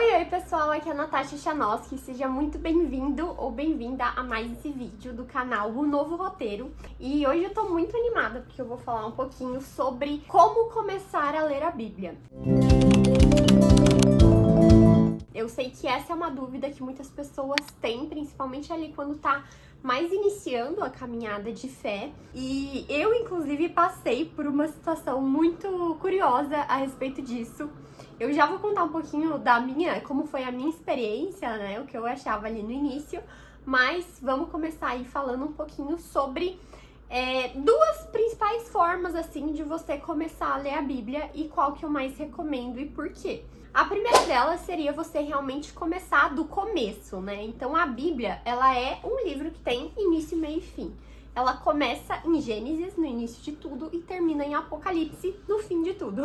Oi pessoal, aqui é a Natasha Chanoski, seja muito bem-vindo ou bem-vinda a mais esse vídeo do canal O Novo Roteiro. E hoje eu tô muito animada porque eu vou falar um pouquinho sobre como começar a ler a Bíblia. Eu sei que essa é uma dúvida que muitas pessoas têm, principalmente ali quando tá mais iniciando a caminhada de fé. E eu, inclusive, passei por uma situação muito curiosa a respeito disso. Eu já vou contar um pouquinho como foi a minha experiência, né? O que eu achava ali no início. Mas vamos começar aí falando um pouquinho sobre duas principais formas, assim, de você começar a ler a Bíblia e qual que eu mais recomendo e por quê. A primeira delas seria você realmente começar do começo, né? Então a Bíblia, ela é um livro que tem início, meio e fim. Ela começa em Gênesis, no início de tudo, e termina em Apocalipse, no fim de tudo.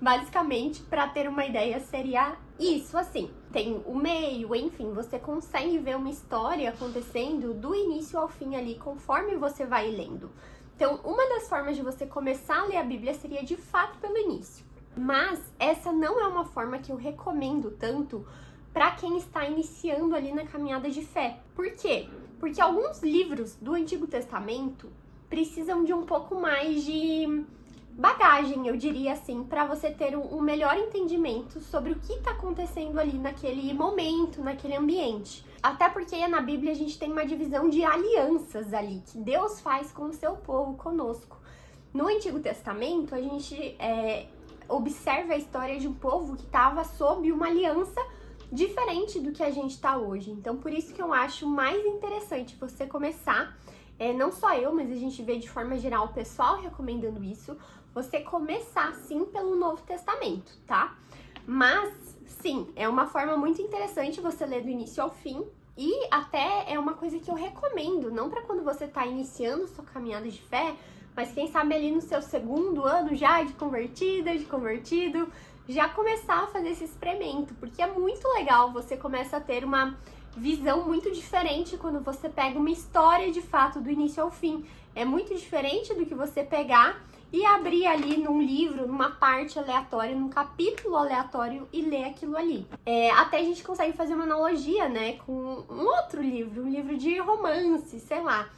Basicamente, para ter uma ideia, seria isso, assim. Tem o meio, enfim, você consegue ver uma história acontecendo do início ao fim ali, conforme você vai lendo. Então, uma das formas de você começar a ler a Bíblia seria, de fato, pelo início. Mas essa não é uma forma que eu recomendo tanto para quem está iniciando ali na caminhada de fé. Por quê? Porque alguns livros do Antigo Testamento precisam de um pouco mais de bagagem, eu diria assim, para você ter um melhor entendimento sobre o que está acontecendo ali naquele momento, naquele ambiente. Até porque na Bíblia a gente tem uma divisão de alianças ali, que Deus faz com o seu povo, conosco. No Antigo Testamento, a gente observa a história de um povo que estava sob uma aliança diferente do que a gente está hoje. Então, por isso que eu acho mais interessante você começar, não só eu, mas a gente vê de forma geral o pessoal recomendando isso, você começar sim pelo Novo Testamento, tá? Mas, sim, é uma forma muito interessante você ler do início ao fim e até é uma coisa que eu recomendo, não para quando você está iniciando sua caminhada de fé, mas quem sabe ali no seu segundo ano já de convertida, de convertido, já começar a fazer esse experimento, porque é muito legal, você começa a ter uma visão muito diferente quando você pega uma história de fato do início ao fim. É muito diferente do que você pegar e abrir ali num livro, numa parte aleatória, num capítulo aleatório e ler aquilo ali. Até a gente consegue fazer uma analogia, né, com um outro livro, um livro de romance, sei lá.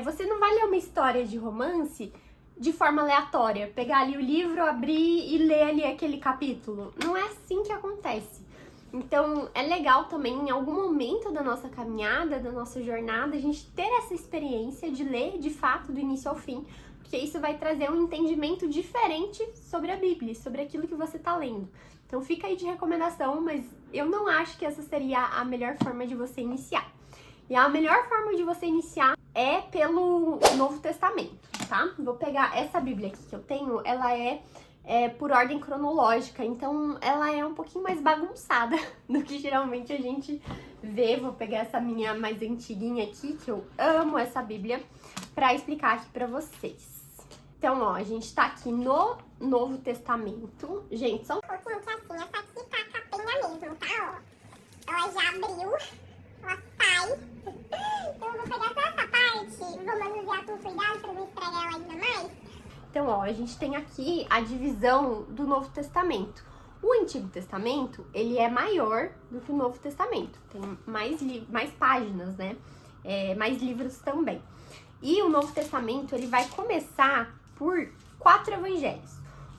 Você não vai ler uma história de romance de forma aleatória, pegar ali o livro, abrir e ler ali aquele capítulo. Não é assim que acontece. Então, é legal também, em algum momento da nossa caminhada, da nossa jornada, a gente ter essa experiência de ler, de fato, do início ao fim, porque isso vai trazer um entendimento diferente sobre a Bíblia, sobre aquilo que você está lendo. Então, fica aí de recomendação, mas eu não acho que essa seria a melhor forma de você iniciar. E a melhor forma de você iniciar é pelo Novo Testamento, tá? Vou pegar essa Bíblia aqui que eu tenho, ela é por ordem cronológica, então ela é um pouquinho mais bagunçada do que geralmente a gente vê. Vou pegar essa minha mais antiguinha aqui, que eu amo essa Bíblia, pra explicar aqui pra vocês. Então, ó, a gente tá aqui no Novo Testamento. Gente, só um pouquinho que assim, essa aqui tá a capinha mesmo, tá? Ó, ela já abriu. Ela sai. Então eu vou pegar só essa parte, vou manusear com cuidado pra não estragar ela ainda mais. Então, ó, a gente tem aqui a divisão do Novo Testamento. O Antigo Testamento, ele é maior do que o Novo Testamento. Tem mais páginas, né? Mais livros também. E o Novo Testamento, ele vai começar por 4 evangelhos.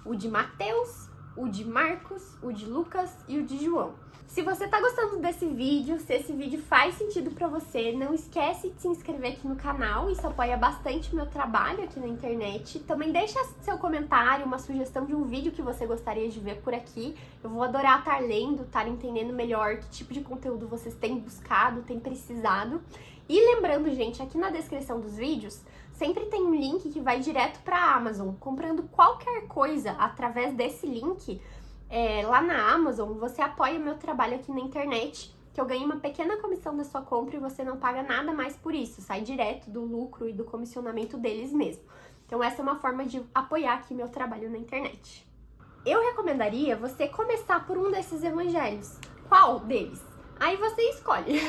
O de Mateus, o de Marcos, o de Lucas e o de João. Se você tá gostando desse vídeo, se esse vídeo faz sentido pra você, não esquece de se inscrever aqui no canal, isso apoia bastante o meu trabalho aqui na internet. Também deixa seu comentário, uma sugestão de um vídeo que você gostaria de ver por aqui. Eu vou adorar estar lendo, estar entendendo melhor que tipo de conteúdo vocês têm buscado, têm precisado. E lembrando, gente, aqui na descrição dos vídeos, sempre tem um link que vai direto pra Amazon. Comprando qualquer coisa através desse link, lá na Amazon, você apoia o meu trabalho aqui na internet, que eu ganho uma pequena comissão da sua compra e você não paga nada mais por isso, sai direto do lucro e do comissionamento deles mesmo. Então essa é uma forma de apoiar aqui meu trabalho na internet. Eu recomendaria você começar por um desses evangelhos. Qual deles? Aí você escolhe.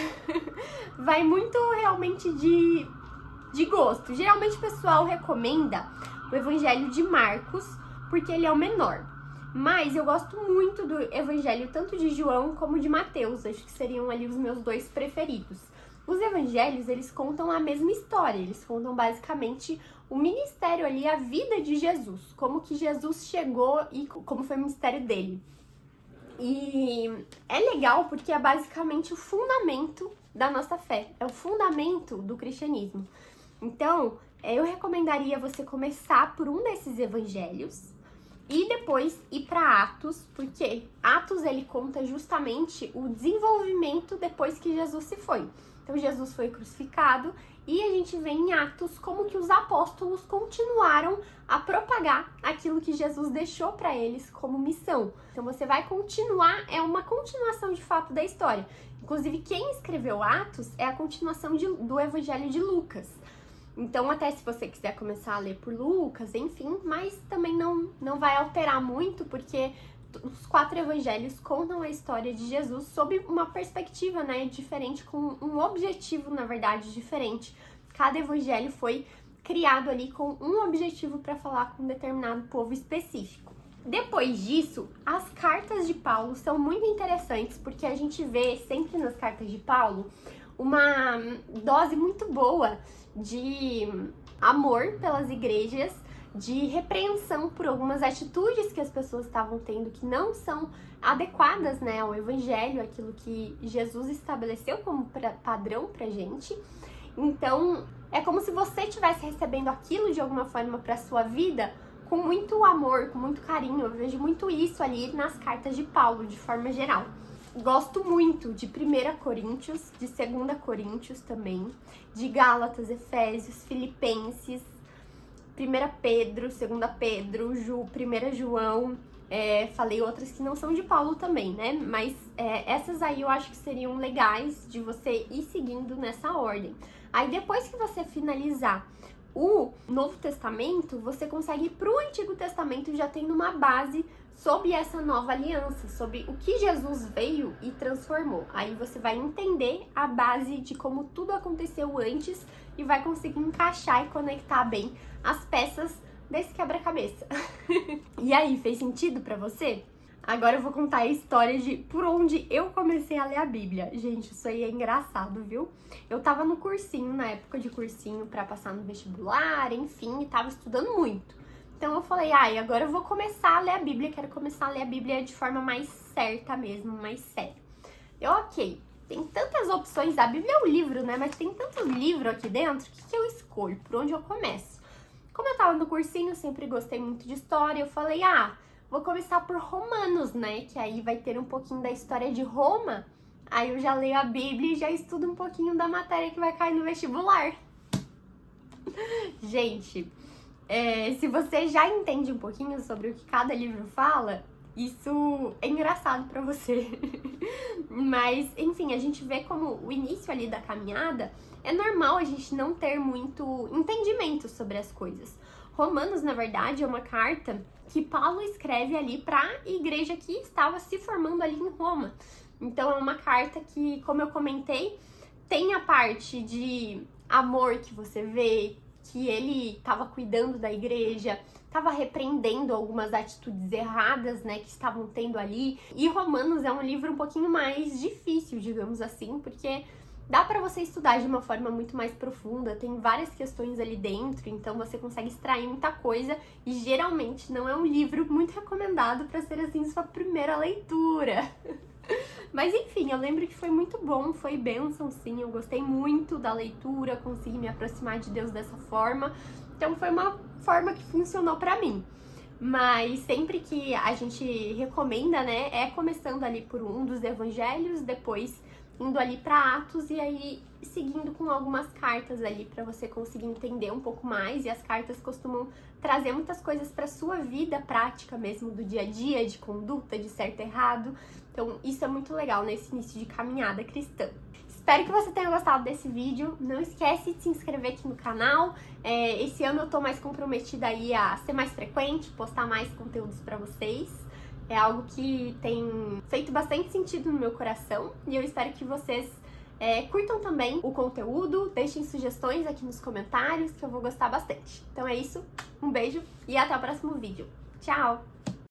Vai muito realmente de gosto. Geralmente o pessoal recomenda o evangelho de Marcos, porque ele é o menor. Mas eu gosto muito do evangelho tanto de João como de Mateus, acho que seriam ali os meus dois preferidos. Os evangelhos, eles contam a mesma história, eles contam basicamente o ministério ali, a vida de Jesus, como que Jesus chegou e como foi o ministério dele. E é legal porque é basicamente o fundamento da nossa fé, é o fundamento do cristianismo. Então, eu recomendaria você começar por um desses evangelhos e depois ir para Atos, porque Atos ele conta justamente o desenvolvimento depois que Jesus se foi. Então, Jesus foi crucificado e a gente vê em Atos como que os apóstolos continuaram a propagar aquilo que Jesus deixou para eles como missão. Então, você vai continuar, é uma continuação de fato da história. Inclusive, quem escreveu Atos é a continuação do Evangelho de Lucas. Então, até se você quiser começar a ler por Lucas, enfim, mas também não vai alterar muito, porque os 4 evangelhos contam a história de Jesus sob uma perspectiva, né, diferente, com um objetivo, na verdade, diferente. Cada evangelho foi criado ali com um objetivo para falar com um determinado povo específico. Depois disso, as cartas de Paulo são muito interessantes, porque a gente vê sempre nas cartas de Paulo uma dose muito boa de amor pelas igrejas, de repreensão por algumas atitudes que as pessoas estavam tendo que não são adequadas, né, ao evangelho, aquilo que Jesus estabeleceu como padrão pra gente. Então, é como se você estivesse recebendo aquilo de alguma forma pra sua vida com muito amor, com muito carinho. Eu vejo muito isso ali nas cartas de Paulo, de forma geral. Gosto muito de 1 Coríntios, de 2 Coríntios também, de Gálatas, Efésios, Filipenses, 1 Pedro, 2 Pedro, 1 João, falei outras que não são de Paulo também, né? Mas essas aí eu acho que seriam legais de você ir seguindo nessa ordem. Aí depois que você finalizar o Novo Testamento, você consegue ir para o Antigo Testamento já tendo uma base sobre essa nova aliança, sobre o que Jesus veio e transformou. Aí você vai entender a base de como tudo aconteceu antes e vai conseguir encaixar e conectar bem as peças desse quebra-cabeça. E aí, fez sentido pra você? Agora eu vou contar a história de por onde eu comecei a ler a Bíblia. Gente, isso aí é engraçado, viu? Eu tava no cursinho, na época de cursinho pra passar no vestibular, enfim, e tava estudando muito. Então eu falei, agora eu vou começar a ler a Bíblia, quero começar a ler a Bíblia de forma mais certa mesmo, mais séria. Ok, tem tantas opções, a Bíblia é um livro, né? Mas tem tantos livros aqui dentro, o que eu escolho? Por onde eu começo? Como eu tava no cursinho, sempre gostei muito de história, eu falei, vou começar por Romanos, né? Que aí vai ter um pouquinho da história de Roma. Aí eu já leio a Bíblia e já estudo um pouquinho da matéria que vai cair no vestibular. Gente, se você já entende um pouquinho sobre o que cada livro fala, isso é engraçado pra você. Mas, enfim, a gente vê como o início ali da caminhada, é normal a gente não ter muito entendimento sobre as coisas. Romanos, na verdade, é uma carta que Paulo escreve ali para a igreja que estava se formando ali em Roma. Então é uma carta que, como eu comentei, tem a parte de amor que você vê, que ele estava cuidando da igreja, estava repreendendo algumas atitudes erradas, né, que estavam tendo ali. E Romanos é um livro um pouquinho mais difícil, digamos assim, porque dá para você estudar de uma forma muito mais profunda, tem várias questões ali dentro, então você consegue extrair muita coisa e geralmente não é um livro muito recomendado para ser assim sua primeira leitura. Mas enfim, eu lembro que foi muito bom, foi bênção sim, eu gostei muito da leitura, consegui me aproximar de Deus dessa forma, então foi uma forma que funcionou pra mim. Mas sempre que a gente recomenda, né, é começando ali por um dos evangelhos, depois indo ali pra Atos e aí seguindo com algumas cartas ali pra você conseguir entender um pouco mais. E as cartas costumam trazer muitas coisas pra sua vida prática mesmo, do dia a dia, de conduta, de certo e errado. Então isso é muito legal nesse início de caminhada cristã. Espero que você tenha gostado desse vídeo. Não esquece de se inscrever aqui no canal. Esse ano eu tô mais comprometida aí a ser mais frequente, postar mais conteúdos pra vocês. É algo que tem feito bastante sentido no meu coração e eu espero que vocês curtam também o conteúdo, deixem sugestões aqui nos comentários que eu vou gostar bastante. Então é isso, um beijo e até o próximo vídeo. Tchau!